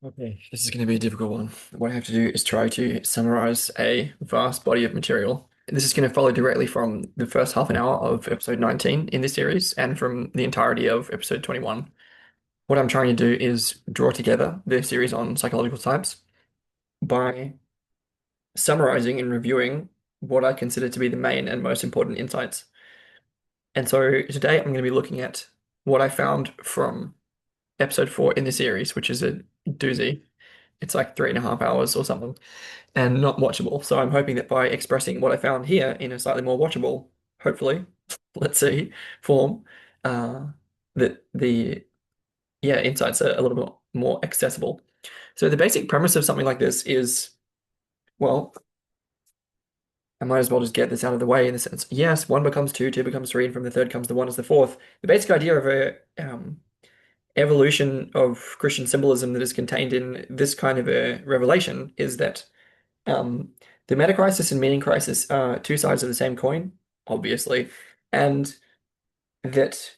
Okay, this is going to be a difficult one. What I have to do is try to summarize a vast body of material. This is going to follow directly from the first half an hour of episode 19 in this series and from the entirety of episode 21. What I'm trying to do is draw together the series on psychological types by summarizing and reviewing what I consider to be the main and most important insights. And so today I'm going to be looking at what I found from episode 4 in the series, which is a doozy. It's like 3.5 hours or something, and not watchable. So I'm hoping that by expressing what I found here in a slightly more watchable, hopefully, let's see, form, uh, that the insights are a little bit more accessible. So the basic premise of something like this is, well, I might as well just get this out of the way in the sense, yes, one becomes two, two becomes three, and from the third comes the one as the fourth. The basic idea of a evolution of Christian symbolism that is contained in this kind of a revelation is that Um, the meta crisis and meaning crisis are two sides of the same coin, obviously, and that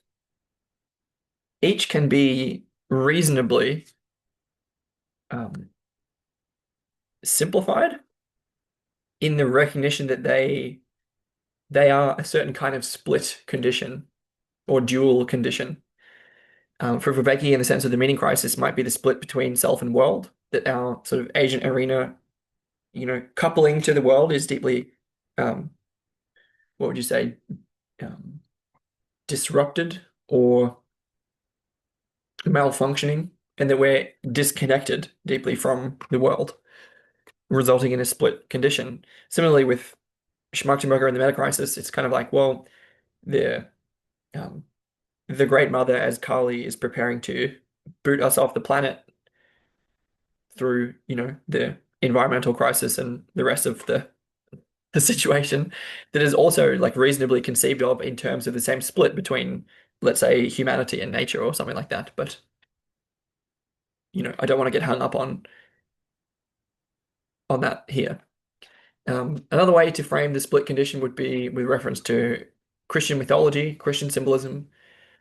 each can be reasonably um, simplified in the recognition that they are a certain kind of split condition or dual condition. For Vervaeke, in the sense of the meaning crisis, might be the split between self and world, that our sort of agent arena, coupling to the world is deeply, um, what would you say, um, disrupted or malfunctioning, and that we're disconnected deeply from the world, resulting in a split condition. Similarly, with Schmarzenberger and the meta crisis, it's kind of like, well, the um, the Great Mother, as Kali, is preparing to boot us off the planet through, the environmental crisis and the rest of the situation that is also like reasonably conceived of in terms of the same split between, let's say, humanity and nature or something like that. But, I don't want to get hung up on that here. Another way to frame the split condition would be with reference to Christian mythology, Christian symbolism,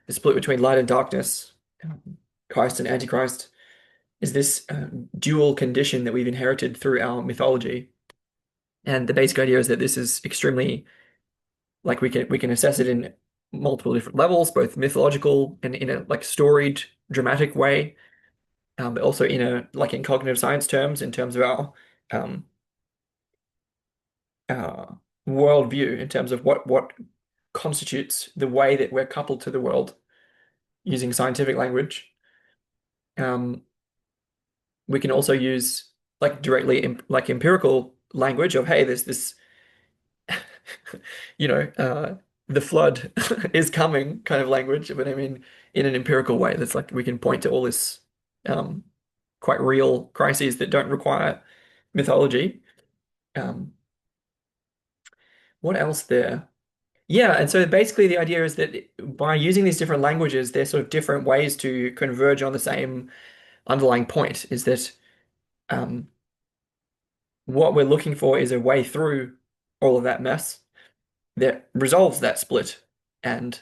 the split between light and darkness, Christ and Antichrist, is this dual condition that we've inherited through our mythology. And the basic idea is that this is extremely, like, we can assess it in multiple different levels, both mythological and in a like storied, dramatic way, but also in a like in cognitive science terms, in terms of um, uh, worldview in terms of what constitutes the way that we're coupled to the world using scientific language. Um, we can also use like directly like empirical language of, hey, there's this, you know, uh, the flood is coming kind of language, but I mean in an empirical way. That's like we can point to all this um, quite real crises that don't require mythology. Um, what else there? Yeah, and so basically the idea is that by using these different languages, there's sort of different ways to converge on the same underlying point, is that um, what we're looking for is a way through all of that mess that resolves that split, and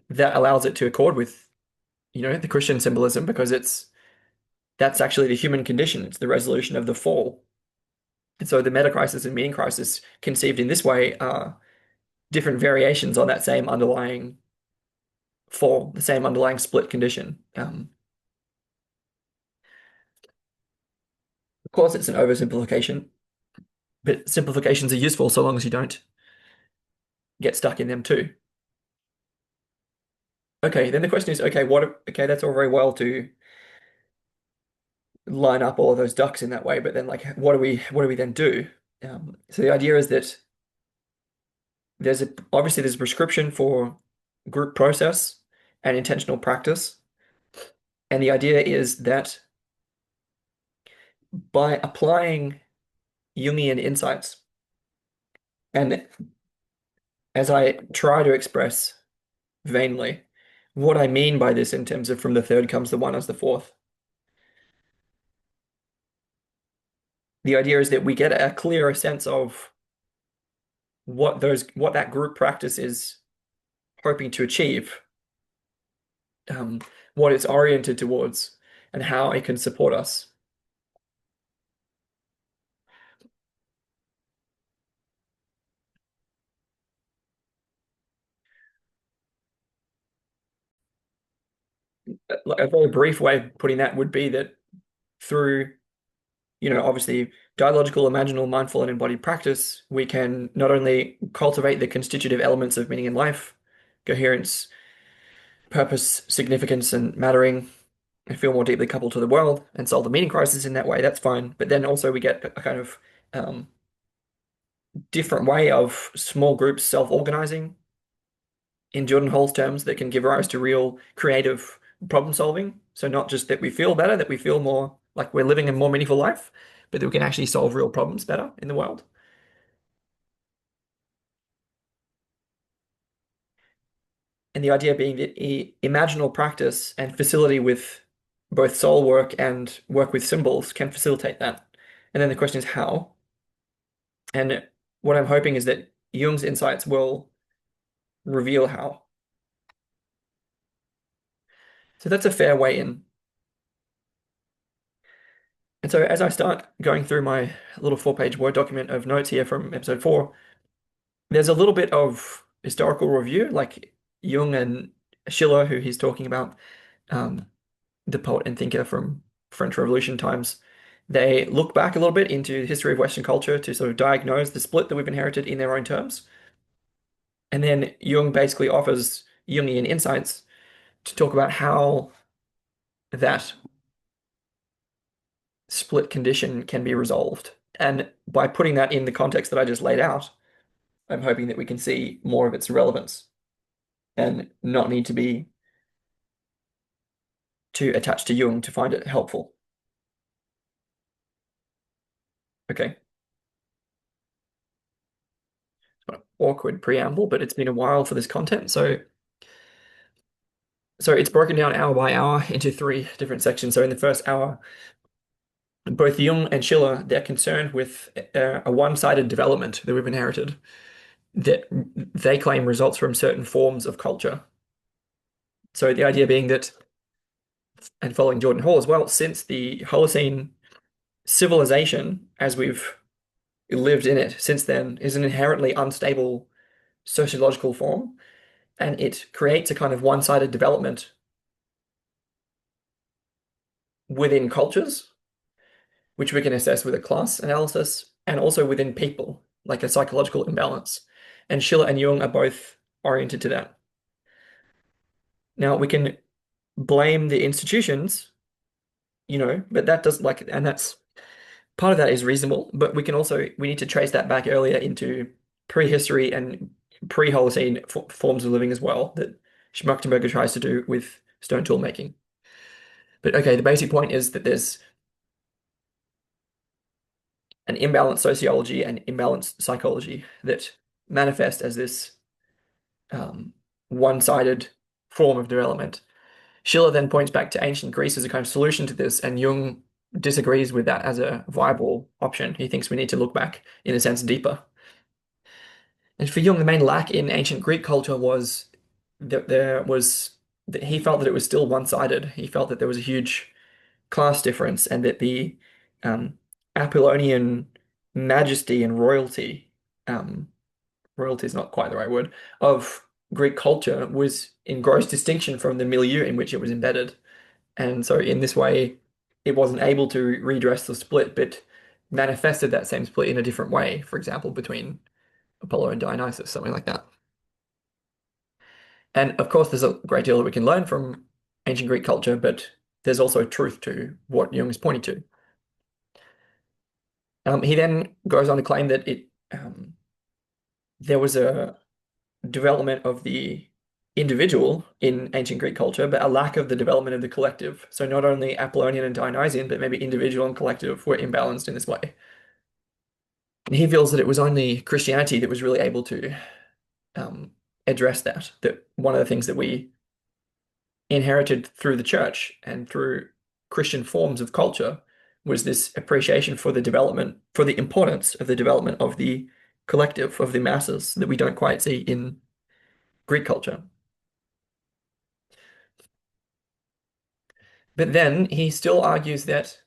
that allows it to accord with, the Christian symbolism, because that's actually the human condition. It's the resolution of the fall. And so the meta crisis and meaning crisis conceived in this way are different variations on that same underlying fall, the same underlying split condition. Of course, it's an oversimplification, but simplifications are useful so long as you don't get stuck in them too. Okay, then the question is, okay, okay, that's all very well to line up all of those ducks in that way, but then like, what do we then do? So the idea is that obviously there's a prescription for group process and intentional practice, and the idea is that by applying Jungian insights, and as I try to express vainly, what I mean by this in terms of from the third comes the one as the fourth. The idea is that we get a clearer sense of what that group practice is hoping to achieve, what it's oriented towards, and how it can support us. Like a very brief way of putting that would be that through, obviously dialogical, imaginal, mindful, and embodied practice, we can not only cultivate the constitutive elements of meaning in life, coherence, purpose, significance, and mattering, and feel more deeply coupled to the world and solve the meaning crisis in that way, that's fine. But then also we get a kind of um, different way of small groups self-organizing in Jordan Hall's terms that can give rise to real creative problem solving. So not just that we feel better, that we feel more like we're living a more meaningful life, but that we can actually solve real problems better in the world. And the idea being that imaginal practice and facility with both soul work and work with symbols can facilitate that. And then the question is how. And what I'm hoping is that Jung's insights will reveal how. So that's a fair way in. And so as I start going through my little 4-page Word document of notes here from episode 4, there's a little bit of historical review, like Jung and Schiller, who he's talking about, um, the poet and thinker from French Revolution times. They look back a little bit into the history of Western culture to sort of diagnose the split that we've inherited in their own terms. And then Jung basically offers Jungian insights to talk about how that split condition can be resolved. And by putting that in the context that I just laid out, I'm hoping that we can see more of its relevance and not need to be too attached to Jung to find it helpful. Okay. Awkward preamble, but it's been a while for this content. So it's broken down hour by hour into 3 different sections. So in the first hour, both Jung and Schiller, they're concerned with a one-sided development that we've inherited that they claim results from certain forms of culture. So the idea being that, and following Jordan Hall as well, since the Holocene, civilization, as we've lived in it since then, is an inherently unstable sociological form, and it creates a kind of one-sided development within cultures, which we can assess with a class analysis, and also within people, like a psychological imbalance. And Schiller and Jung are both oriented to that. Now, we can blame the institutions, but that does like, and that's part of that is reasonable, but we need to trace that back earlier into prehistory and pre-Holocene forms of living as well that Schmachtenberger tries to do with stone tool making. But okay, the basic point is that there's an imbalanced sociology and imbalanced psychology that manifest as this one-sided form of development. Schiller then points back to ancient Greece as a kind of solution to this, and Jung disagrees with that as a viable option. He thinks we need to look back, in a sense, deeper. And for Jung, the main lack in ancient Greek culture was that he felt that it was still one-sided. He felt that there was a huge class difference and that the um, Apollonian majesty and royalty, royalty is not quite the right word, of Greek culture was in gross distinction from the milieu in which it was embedded. And so in this way, it wasn't able to redress the split, but manifested that same split in a different way, for example, between Apollo and Dionysus, something like that. And of course, there's a great deal that we can learn from ancient Greek culture, but there's also truth to what Jung is pointing to. He then goes on to claim that there was a development of the individual in ancient Greek culture, but a lack of the development of the collective. So not only Apollonian and Dionysian, but maybe individual and collective were imbalanced in this way. And he feels that it was only Christianity that was really able to address that. That one of the things that we inherited through the church and through Christian forms of culture was this appreciation for the development, for the importance of the development of the collective, of the masses that we don't quite see in Greek culture. But then he still argues that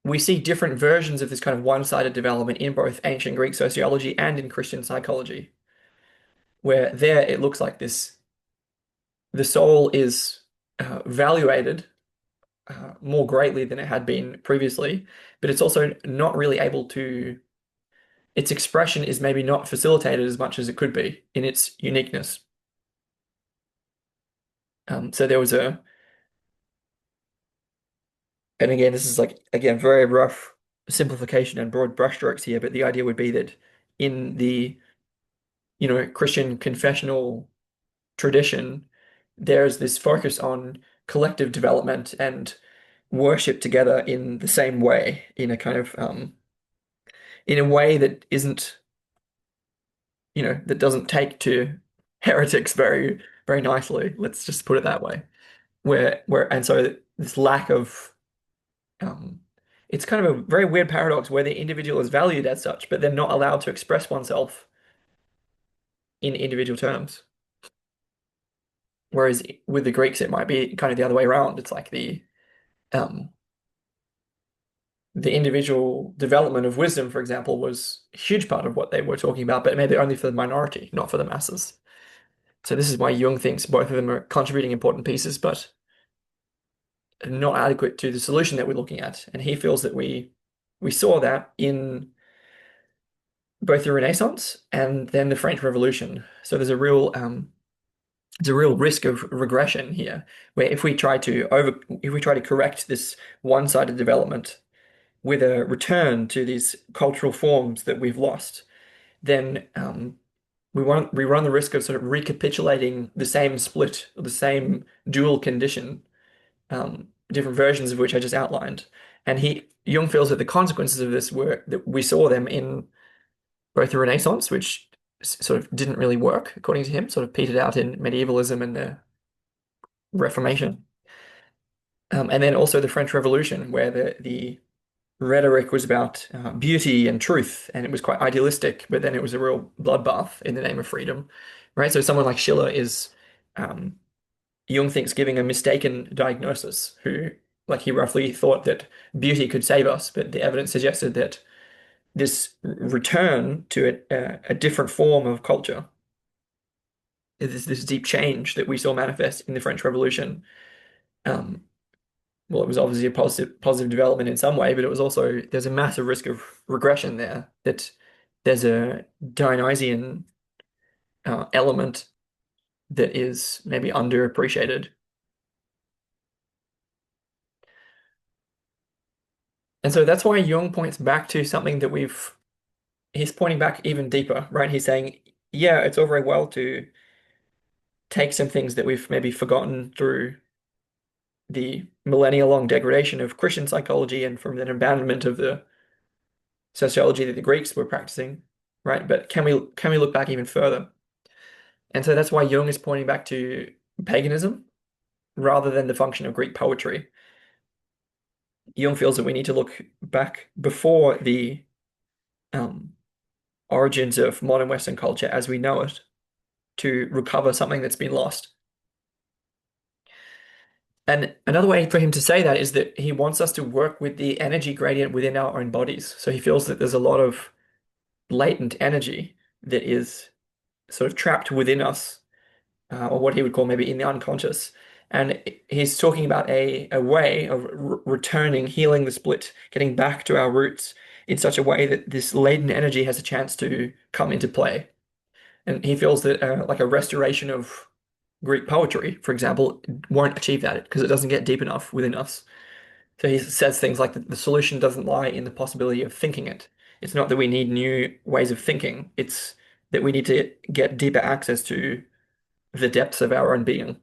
we see different versions of this kind of one-sided development in both ancient Greek sociology and in Christian psychology, where there it looks like the soul is valuated more greatly than it had been previously, but it's also not really able to, its expression is maybe not facilitated as much as it could be in its uniqueness. So there was a, and again, this is like, again, very rough simplification and broad brushstrokes here, but the idea would be that in the, Christian confessional tradition, there's this focus on collective development and worship together in the same way, in a kind of in a way that isn't, that doesn't take to heretics very, very nicely. Let's just put it that way. And so this lack of um, it's kind of a very weird paradox where the individual is valued as such, but they're not allowed to express oneself in individual terms. Whereas with the Greeks, it might be kind of the other way around. It's like um, the individual development of wisdom, for example, was a huge part of what they were talking about, but maybe only for the minority, not for the masses. So this is why Jung thinks both of them are contributing important pieces, but not adequate to the solution that we're looking at. And he feels that we saw that in both the Renaissance and then the French Revolution. So there's a real risk of regression here, where if we try to correct this one-sided development with a return to these cultural forms that we've lost, then we run the risk of sort of recapitulating the same split or the same dual condition, different versions of which I just outlined. And Jung feels that the consequences of this were that we saw them in both the Renaissance, which sort of didn't really work, according to him, sort of petered out in medievalism and the Reformation. And then also the French Revolution, where the rhetoric was about beauty and truth, and it was quite idealistic, but then it was a real bloodbath in the name of freedom, right? So someone like Schiller is, um, Jung thinks, giving a mistaken diagnosis, who, like, he roughly thought that beauty could save us, but the evidence suggested that this return to a different form of culture, this deep change that we saw manifest in the French Revolution. Um, well, it was obviously a positive development in some way, but it was also there's a massive risk of regression there. That there's a Dionysian element that is maybe underappreciated, and so that's why Jung points back to something that he's pointing back even deeper, right? He's saying, yeah, it's all very well to take some things that we've maybe forgotten through the millennia-long degradation of Christian psychology and from an abandonment of the sociology that the Greeks were practicing, right? But can we look back even further? And so that's why Jung is pointing back to paganism rather than the function of Greek poetry. Jung feels that we need to look back before the um, origins of modern Western culture as we know it to recover something that's been lost. And another way for him to say that is that he wants us to work with the energy gradient within our own bodies. So he feels that there's a lot of latent energy that is sort of trapped within us, or what he would call maybe in the unconscious. And he's talking about a way of returning, healing the split, getting back to our roots in such a way that this latent energy has a chance to come into play. And he feels that like a restoration of Greek poetry, for example, won't achieve that because it doesn't get deep enough within us. So he says things like the solution doesn't lie in the possibility of thinking it. It's not that we need new ways of thinking, it's that we need to get deeper access to the depths of our own being.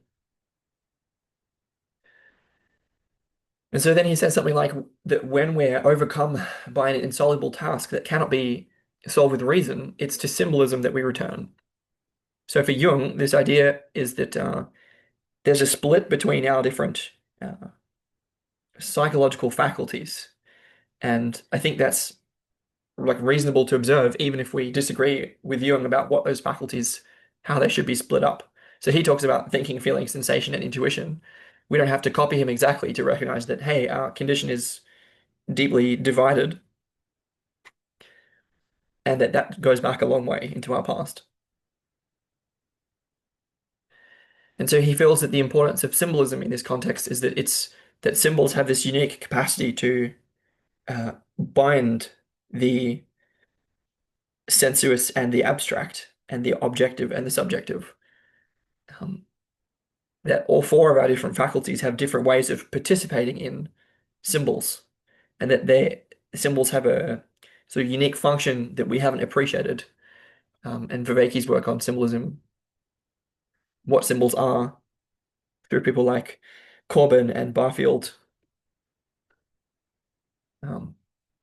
And so then he says something like that when we're overcome by an insoluble task that cannot be solved with reason, it's to symbolism that we return. So for Jung, this idea is that there's a split between our different uh, psychological faculties. And I think that's like reasonable to observe, even if we disagree with Jung about what those faculties, how they should be split up. So he talks about thinking, feeling, sensation, and intuition. We don't have to copy him exactly to recognize that, hey, our condition is deeply divided and that goes back a long way into our past. And so he feels that the importance of symbolism in this context is that it's that symbols have this unique capacity to bind the sensuous and the abstract and the objective and the subjective. Um, that all four of our different faculties have different ways of participating in symbols, and that their symbols have a sort of unique function that we haven't appreciated. And Viveki's work on symbolism, what symbols are, through people like Corbin and Barfield, um,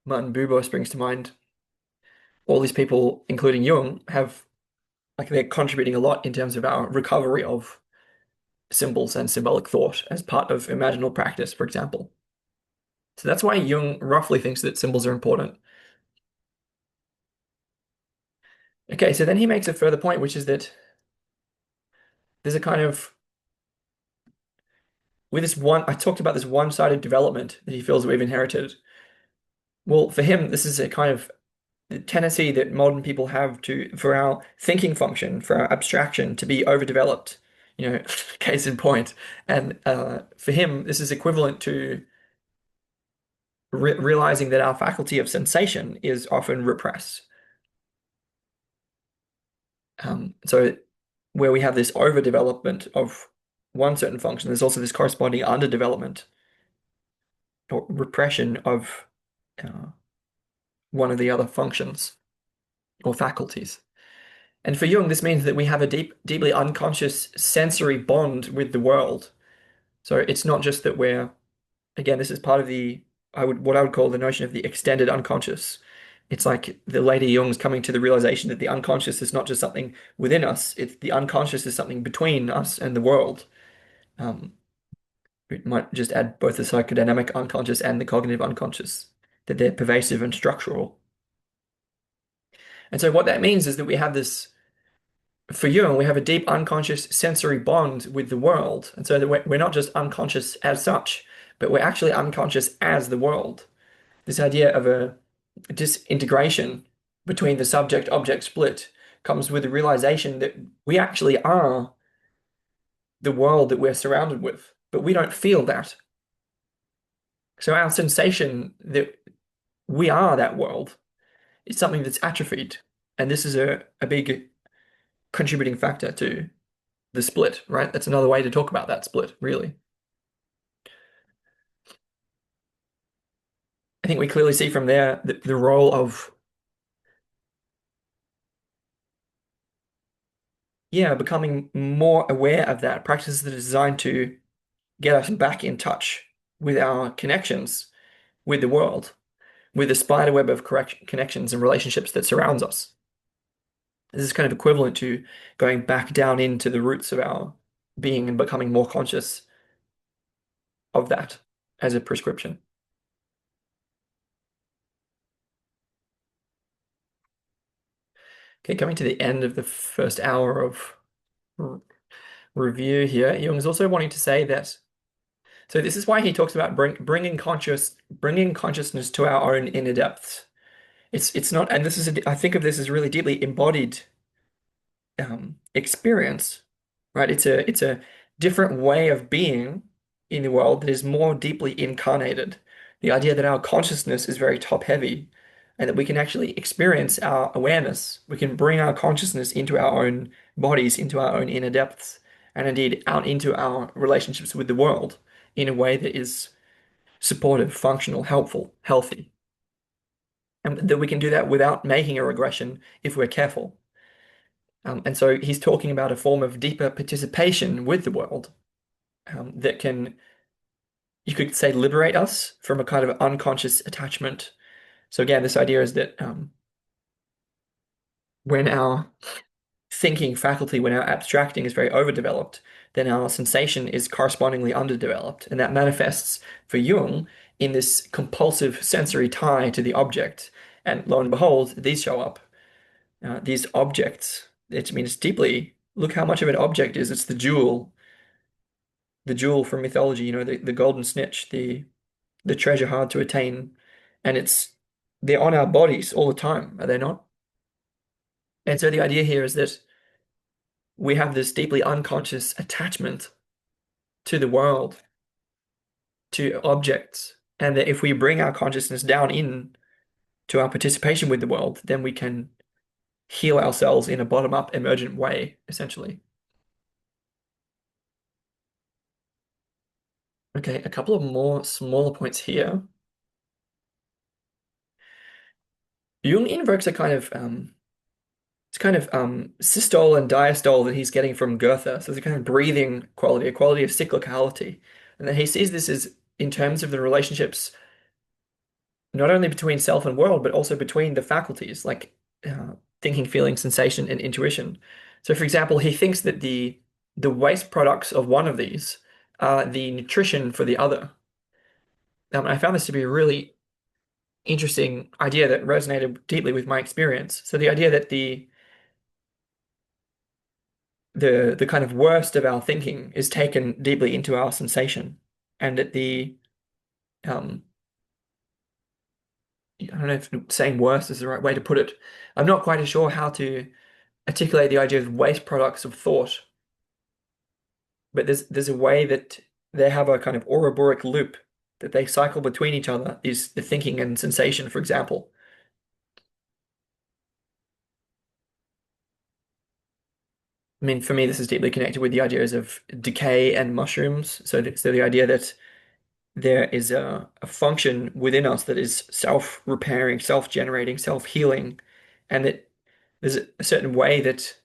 Martin Buber springs to mind. All these people, including Jung, have like they're contributing a lot in terms of our recovery of symbols and symbolic thought as part of imaginal practice, for example. So that's why Jung roughly thinks that symbols are important. Okay, so then he makes a further point, which is that there's a kind of with this one, I talked about this one-sided development that he feels we've inherited. Well, for him, this is a kind of tendency that modern people have to, for our thinking function, for our abstraction to be overdeveloped, case in point. And for him, this is equivalent to realizing that our faculty of sensation is often repressed. So where we have this overdevelopment of one certain function, there's also this corresponding underdevelopment or repression of uh, one of the other functions or faculties. And for Jung, this means that we have a deeply unconscious sensory bond with the world. So it's not just that we're, again, this is part of what I would call the notion of the extended unconscious. It's like the later Jung's coming to the realization that the unconscious is not just something within us, it's the unconscious is something between us and the world. Um, we might just add both the psychodynamic unconscious and the cognitive unconscious, that they're pervasive and structural. And so what that means is that we have this, for Jung, we have a deep unconscious sensory bond with the world. And so that we're not just unconscious as such, but we're actually unconscious as the world. This idea of a disintegration between the subject-object split comes with the realization that we actually are the world that we're surrounded with, but we don't feel that. So our sensation that we are that world is something that's atrophied. And this is a big contributing factor to the split, right? That's another way to talk about that split, really. I think we clearly see from there the role of, yeah, becoming more aware of that. Practices that are designed to get us back in touch with our connections with the world, with the spider web of connections and relationships that surrounds us. This is kind of equivalent to going back down into the roots of our being and becoming more conscious of that as a prescription. Okay, coming to the end of the first hour of review here, Jung's also wanting to say that. So this is why he talks about bringing consciousness to our own inner depths. It's not, and this is I think of this as really deeply embodied experience, right? It's a different way of being in the world that is more deeply incarnated. The idea that our consciousness is very top heavy and that we can actually experience our awareness. We can bring our consciousness into our own bodies, into our own inner depths, and indeed out into our relationships with the world in a way that is supportive, functional, helpful, healthy. And that we can do that without making a regression if we're careful. And so he's talking about a form of deeper participation with the world that can, you could say, liberate us from a kind of unconscious attachment. So again, this idea is that when our thinking faculty, when our abstracting is very overdeveloped, then our sensation is correspondingly underdeveloped. And that manifests for Jung in this compulsive sensory tie to the object. And lo and behold, these show up. These objects, I mean, it's deeply, look how much of an object is. It's the jewel from mythology, the golden snitch, the treasure hard to attain. And they're on our bodies all the time, are they not? And so the idea here is that we have this deeply unconscious attachment to the world, to objects, and that if we bring our consciousness down in to our participation with the world, then we can heal ourselves in a bottom-up emergent way, essentially. Okay, a couple of more smaller points here. Jung invokes a kind of it's kind of systole and diastole that he's getting from Goethe. So it's a kind of breathing quality, a quality of cyclicality. And then he sees this as in terms of the relationships not only between self and world, but also between the faculties, like thinking, feeling, sensation, and intuition. So, for example, he thinks that the waste products of one of these are the nutrition for the other. I found this to be a really interesting idea that resonated deeply with my experience. So, the idea that the kind of worst of our thinking is taken deeply into our sensation, and that the um, I don't know if saying worst is the right way to put it. I'm not quite sure how to articulate the idea of waste products of thought, but there's a way that they have a kind of Ouroboros loop that they cycle between each other, is the thinking and sensation, for example. I mean, for me, this is deeply connected with the ideas of decay and mushrooms. So the idea that there is a function within us that is self-repairing, self-generating, self-healing, and that there's a certain way that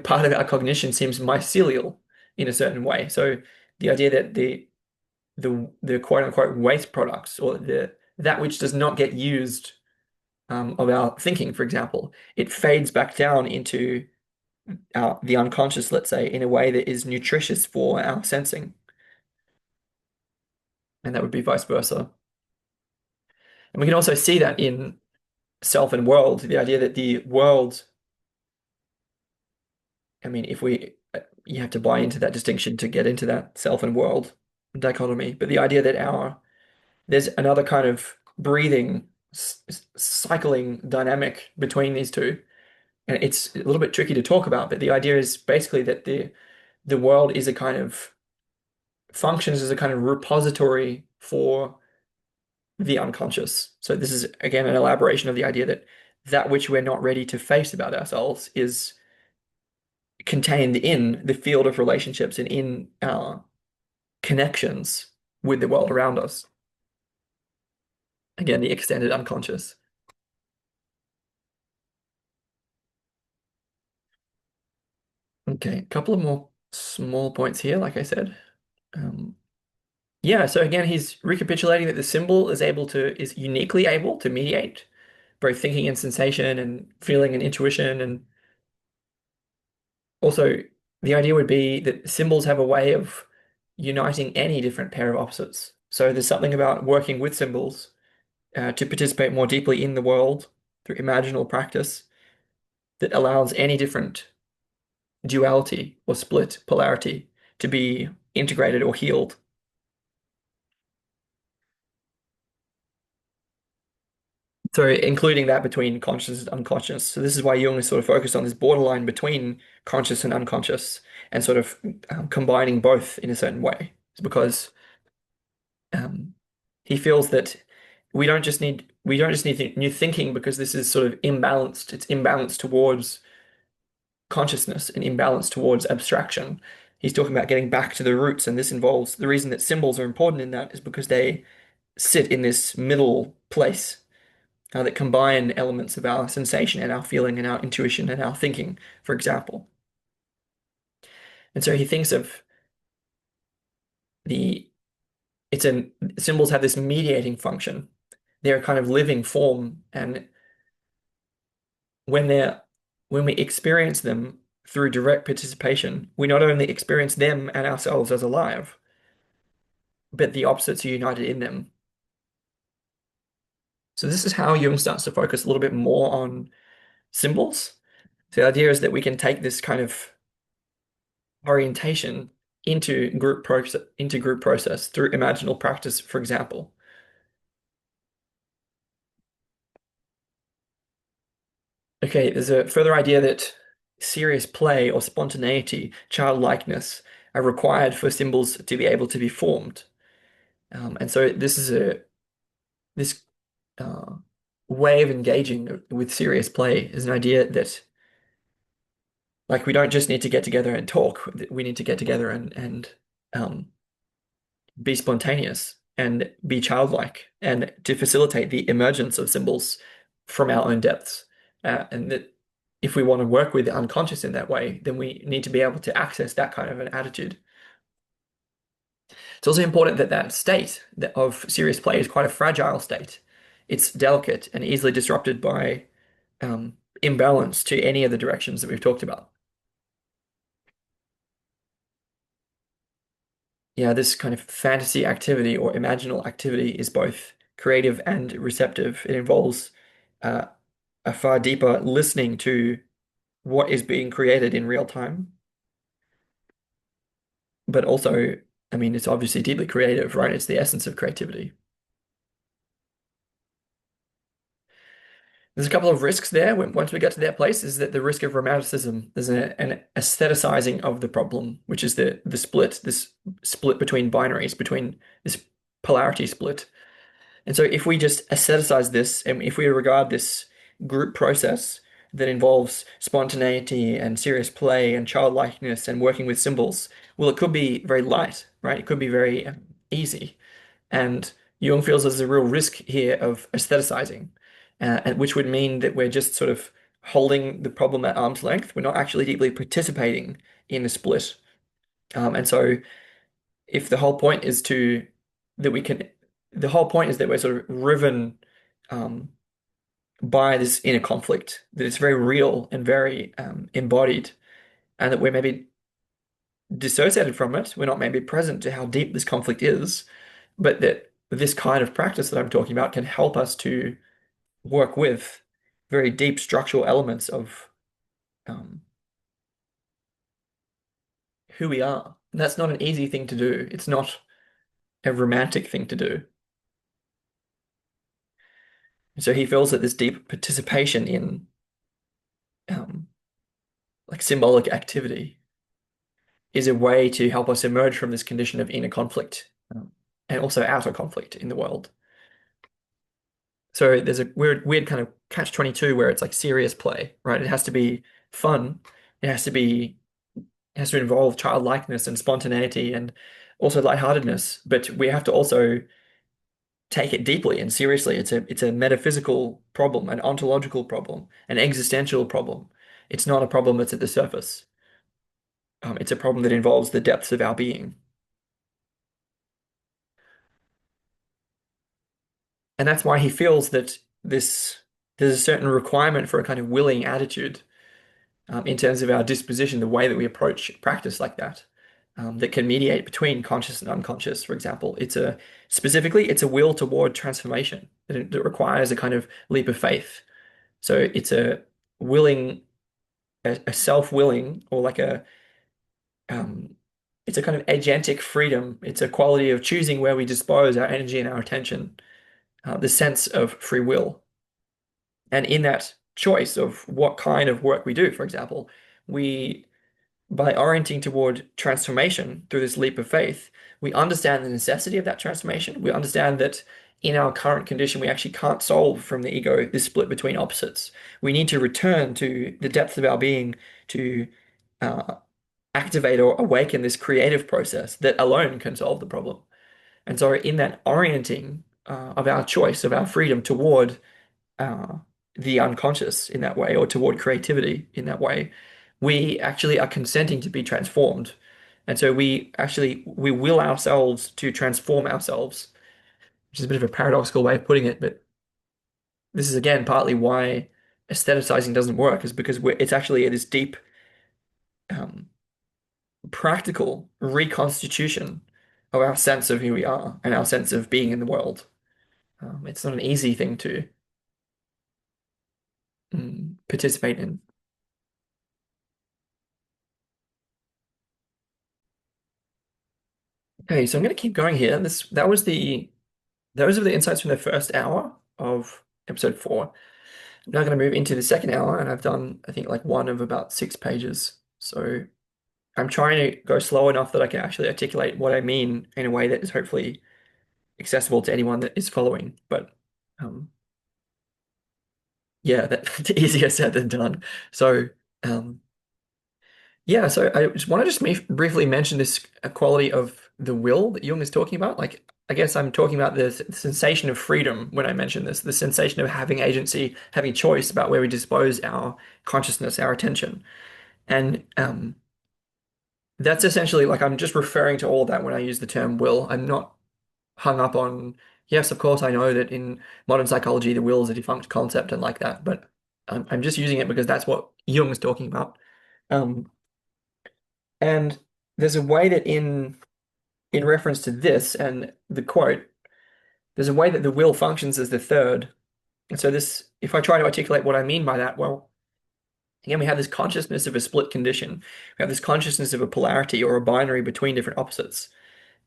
part of our cognition seems mycelial in a certain way. So the idea that the quote unquote waste products or the that which does not get used of our thinking, for example, it fades back down into the unconscious, let's say, in a way that is nutritious for our sensing, and that would be vice versa. And we can also see that in self and world, the idea that the world, I mean, if we you have to buy into that distinction to get into that self and world dichotomy, but the idea that our there's another kind of breathing, cycling dynamic between these two. And it's a little bit tricky to talk about, but the idea is basically that the world is a kind of functions as a kind of repository for the unconscious. So this is again an elaboration of the idea that that which we're not ready to face about ourselves is contained in the field of relationships and in our connections with the world around us. Again, the extended unconscious. Okay, a couple of more small points here, like I said. Um, yeah, so again, he's recapitulating that the symbol is uniquely able to mediate both thinking and sensation and feeling and intuition. And also the idea would be that symbols have a way of uniting any different pair of opposites. So there's something about working with symbols to participate more deeply in the world through imaginal practice that allows any different duality or split polarity to be integrated or healed. So including that between conscious and unconscious. So this is why Jung is sort of focused on this borderline between conscious and unconscious and sort of combining both in a certain way. It's because um, he feels that we don't just need new thinking because this is sort of imbalanced. It's imbalanced towards consciousness and imbalance towards abstraction. He's talking about getting back to the roots, and this involves the reason that symbols are important in that is because they sit in this middle place that combine elements of our sensation and our feeling and our intuition and our thinking, for example. And so he thinks of the it's a symbols have this mediating function. They're a kind of living form, and when they're when we experience them through direct participation, we not only experience them and ourselves as alive, but the opposites are united in them. So this is how Jung starts to focus a little bit more on symbols. So the idea is that we can take this kind of orientation into group process through imaginal practice, for example. Okay, there's a further idea that serious play or spontaneity, childlikeness are required for symbols to be able to be formed. And so this uh, way of engaging with serious play is an idea that like we don't just need to get together and talk. We need to get together and um, be spontaneous and be childlike and to facilitate the emergence of symbols from our own depths. And that if we want to work with the unconscious in that way, then we need to be able to access that kind of an attitude. It's also important that that state of serious play is quite a fragile state. It's delicate and easily disrupted by imbalance to any of the directions that we've talked about. Yeah, this kind of fantasy activity or imaginal activity is both creative and receptive. It involves uh, a far deeper listening to what is being created in real time, but also, I mean, it's obviously deeply creative, right? It's the essence of creativity. There's a couple of risks there. Once we get to that place, is that the risk of romanticism. There's an aestheticizing of the problem, which is the split, this split between binaries, between this polarity split. And so if we just aestheticize this, and if we regard this group process that involves spontaneity and serious play and childlikeness and working with symbols, well, it could be very light, right? It could be very easy. And Jung feels there's a real risk here of aestheticizing, which would mean that we're just sort of holding the problem at arm's length. We're not actually deeply participating in the split. And so if the whole point is to that we can the whole point is that we're sort of riven um, by this inner conflict, that it's very real and very embodied, and that we're maybe dissociated from it. We're not maybe present to how deep this conflict is, but that this kind of practice that I'm talking about can help us to work with very deep structural elements of um, who we are. And that's not an easy thing to do. It's not a romantic thing to do. So he feels that this deep participation in um, like symbolic activity is a way to help us emerge from this condition of inner conflict and also outer conflict in the world. So there's a weird kind of catch-22 where it's like serious play, right? It has to be fun. It has to be it has to involve childlikeness and spontaneity and also lightheartedness, but we have to also take it deeply and seriously. It's a metaphysical problem, an ontological problem, an existential problem. It's not a problem that's at the surface. It's a problem that involves the depths of our being. And that's why he feels that there's a certain requirement for a kind of willing attitude in terms of our disposition, the way that we approach practice like that, that can mediate between conscious and unconscious, for example. Specifically, it's a will toward transformation that requires a kind of leap of faith. So it's a willing, a self-willing, or like um, it's a kind of agentic freedom. It's a quality of choosing where we dispose our energy and our attention, the sense of free will. And in that choice of what kind of work we do, for example, we, by orienting toward transformation through this leap of faith, we understand the necessity of that transformation. We understand that in our current condition, we actually can't solve from the ego this split between opposites. We need to return to the depth of our being to uh, activate or awaken this creative process that alone can solve the problem. And so, in that orienting of our choice, of our freedom toward uh, the unconscious in that way, or toward creativity in that way, we actually are consenting to be transformed. And so we will ourselves to transform ourselves, which is a bit of a paradoxical way of putting it, but this is again partly why aestheticizing doesn't work, is because it's actually this deep um, practical reconstitution of our sense of who we are and our sense of being in the world. It's not an easy thing to participate in. Okay, so I'm going to keep going here. Those are the insights from the first hour of episode 4. I'm now going to move into the second hour, and I've done, I think, like one of about 6 pages. So I'm trying to go slow enough that I can actually articulate what I mean in a way that is hopefully accessible to anyone that is following. But um, yeah, that's easier said than done. So um, yeah, so I just want to briefly mention this quality of the will that Jung is talking about. Like, I guess I'm talking about the sensation of freedom when I mention this, the sensation of having agency, having choice about where we dispose our consciousness, our attention. And that's essentially like I'm just referring to all that when I use the term will. I'm not hung up on, yes, of course, I know that in modern psychology, the will is a defunct concept and like that, but I'm just using it because that's what Jung is talking about. Um, and there's a way that in reference to this and the quote, there's a way that the will functions as the third. And so this, if I try to articulate what I mean by that, well, again, we have this consciousness of a split condition. We have this consciousness of a polarity or a binary between different opposites.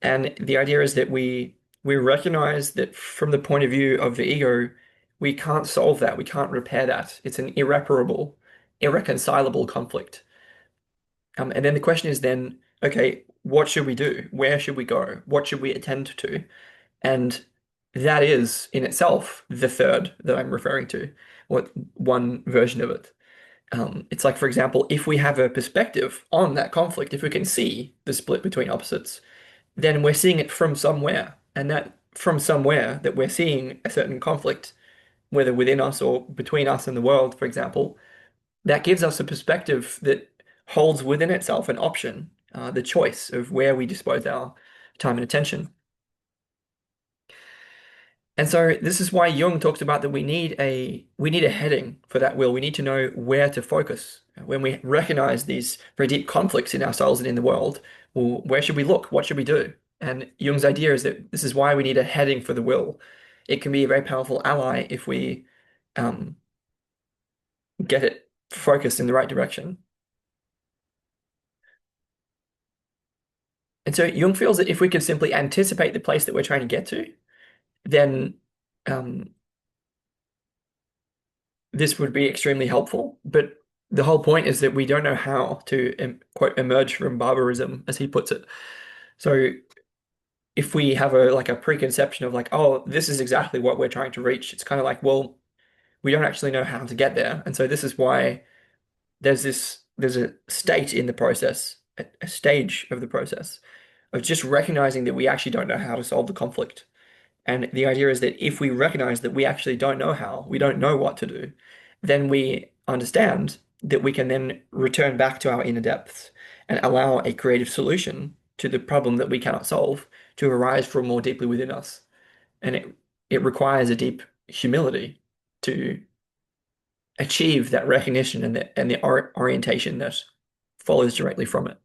And the idea is that we recognize that from the point of view of the ego, we can't solve that. We can't repair that. It's an irreparable, irreconcilable conflict. And then the question is then, okay, what should we do? Where should we go? What should we attend to? And that is in itself the third that I'm referring to, what one version of it. It's like, for example, if we have a perspective on that conflict, if we can see the split between opposites, then we're seeing it from somewhere. And that from somewhere that we're seeing a certain conflict, whether within us or between us and the world, for example, that gives us a perspective that holds within itself an option, the choice of where we dispose our time and attention. And so this is why Jung talks about that we need a heading for that will. We need to know where to focus. When we recognize these very deep conflicts in ourselves and in the world, well, where should we look? What should we do? And Jung's idea is that this is why we need a heading for the will. It can be a very powerful ally if we um, get it focused in the right direction. And so Jung feels that if we could simply anticipate the place that we're trying to get to, then um, this would be extremely helpful. But the whole point is that we don't know how to, quote, emerge from barbarism, as he puts it. So if we have a preconception of like, oh, this is exactly what we're trying to reach, it's kind of like, well, we don't actually know how to get there. And so this is why there's a state in the process, a stage of the process of just recognizing that we actually don't know how to solve the conflict. And the idea is that if we recognize that we actually don't know how, we don't know what to do, then we understand that we can then return back to our inner depths and allow a creative solution to the problem that we cannot solve to arise from more deeply within us. And it requires a deep humility to achieve that recognition and the orientation that follows directly from it.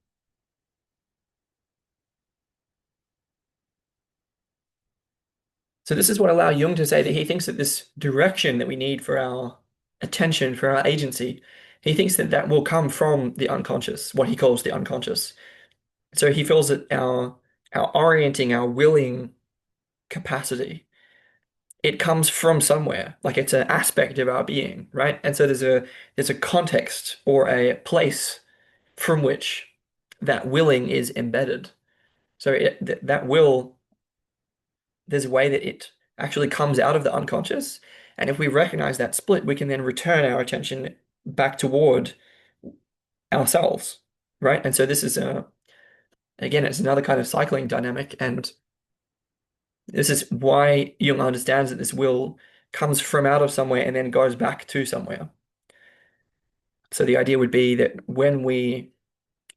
So this is what allowed Jung to say that he thinks that this direction that we need for our attention, for our agency, he thinks that that will come from the unconscious, what he calls the unconscious. So he feels that our orienting, our willing capacity, it comes from somewhere, like it's an aspect of our being, right? And so there's a context or a place from which that willing is embedded. So that will there's a way that it actually comes out of the unconscious. And if we recognize that split, we can then return our attention back toward ourselves, right? And so this is again, it's another kind of cycling dynamic. And this is why Jung understands that this will comes from out of somewhere and then goes back to somewhere. So the idea would be that when we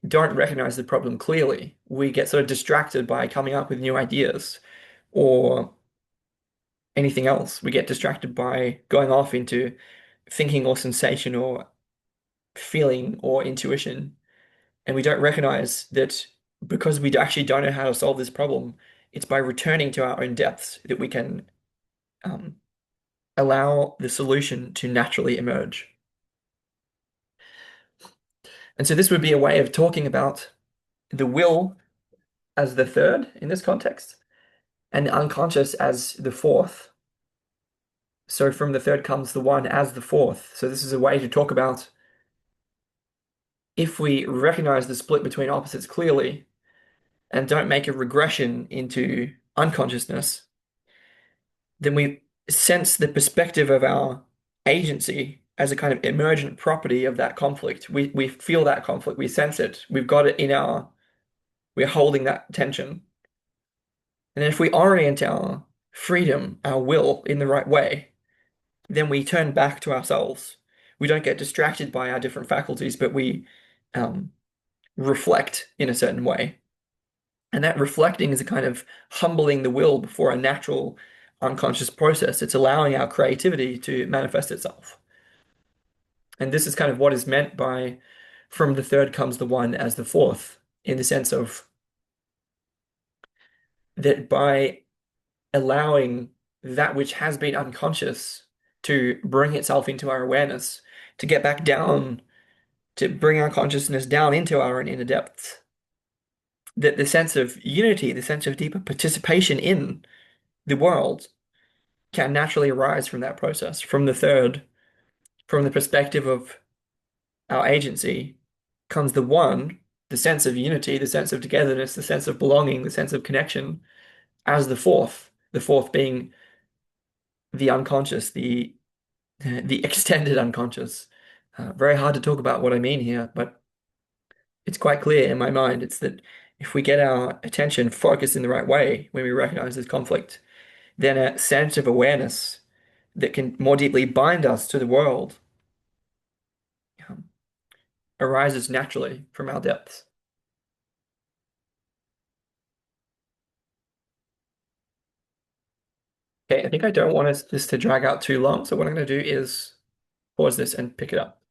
don't recognize the problem clearly, we get sort of distracted by coming up with new ideas or anything else. We get distracted by going off into thinking or sensation or feeling or intuition. And we don't recognize that because we actually don't know how to solve this problem, it's by returning to our own depths that we can um, allow the solution to naturally emerge. And so this would be a way of talking about the will as the third in this context and the unconscious as the fourth. So from the third comes the one as the fourth. So this is a way to talk about if we recognize the split between opposites clearly and don't make a regression into unconsciousness, then we sense the perspective of our agency as a kind of emergent property of that conflict. We feel that conflict, we sense it, we've got it in we're holding that tension. And if we orient our freedom, our will in the right way, then we turn back to ourselves. We don't get distracted by our different faculties, but we um, reflect in a certain way. And that reflecting is a kind of humbling the will before a natural unconscious process. It's allowing our creativity to manifest itself. And this is kind of what is meant by from the third comes the one as the fourth, in the sense of that by allowing that which has been unconscious to bring itself into our awareness, to get back down, to bring our consciousness down into our own inner depths, that the sense of unity, the sense of deeper participation in the world can naturally arise from that process, from the third, from the perspective of our agency, comes the one, the sense of unity, the sense of togetherness, the sense of belonging, the sense of connection, as the fourth being the unconscious, the extended unconscious. Very hard to talk about what I mean here, but it's quite clear in my mind. It's that if we get our attention focused in the right way when we recognize this conflict, then a sense of awareness that can more deeply bind us to the world um, arises naturally from our depths. Okay, I think I don't want this to drag out too long, so what I'm going to do is pause this and pick it up.